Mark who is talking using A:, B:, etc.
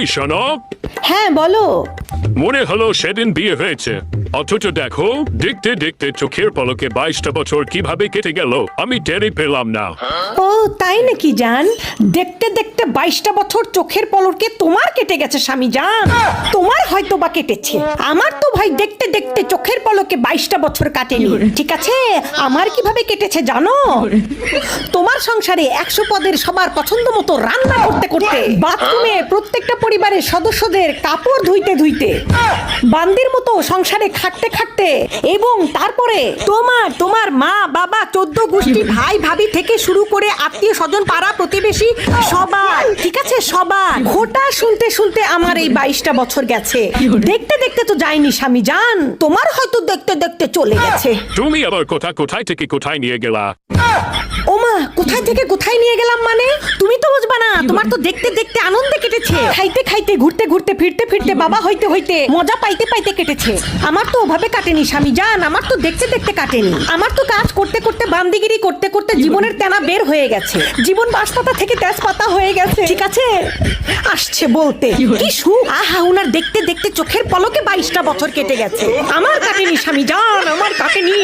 A: এই শোনো,
B: হ্যাঁ বলো।
A: মনে হলো সেদিন বিয়ে হয়েছে, অথচ দেখো দেখতে দেখতে চোখের পলকে 22টা বছর কিভাবে কেটে গেল আমি টেরই পেলাম না।
B: ও তাই নাকি জান? দেখতে দেখতে 22টা বছর চোখের পলকে তোমার কেটে গেছে স্বামী জান। তোমার হয়তো বা কেটেছে, আমার তো ভাই দেখতে দেখতে চোখের পলকে 22টা বছর কাটেনি। ঠিক আছে, আমার কিভাবে কেটেছে জানো? তোমার সংসারে 100 পদের সবার পছন্দ মতো রান্না করতে করতে, বাথরুমে প্রত্যেকটা পরিবারের সদস্যদের কাপড় ধুইতে ধুইতে, বান্দির মতো সংসারে খাটতে খাটতে, এবং তারপরে তোমার মা বাবা 14 গোষ্ঠী ভাই ভাবি থেকে শুরু করে আত্মীয় স্বজন পাড়া প্রতিবেশী সবার, ঠিক আছে সবার ঘোটা শুনতে শুনতে আমার এই 22টা বছর গেছে। দেখতে দেখতে তো যায়নি স্বামী জান, তোমার হয়তো দেখতে দেখতে চলে গেছে।
A: তুমি আবার কোথায় থেকে কোথায় নিয়ে গেলা?
B: ওমা, কোথায় থেকে কোথায় নিয়ে গেলাম মানে? তুমি তো বুঝবা না, তোমার তো দেখতে দেখতে আনন্দে কেটেছে, খাইতে খাইতে ঘুরতে ঘুরতে ফিরতে ফিরতে বাবা হইতে হইতে মজা পাইতে পাইতে কেটেছে। আমার তো ওভাবে কাটেনি স্বামী জান, আমার তো দেখতে দেখতে কাটেনি। আমার তো কাজ করতে করতে বান্দিগিরি করতে করতে জীবনের তেনা বের হয়ে গেছে, জীবন বাঁশপাতা থেকে তেজপাতা হয়ে গেছে। ঠিক আছে, আসছে বলতে কি সুখ, আহা উনার দেখতে দেখতে চোখের পলকে 22টা বছর কেটে গেছে। আমার কাটেনি স্বামী জান, আমার কাটেনি।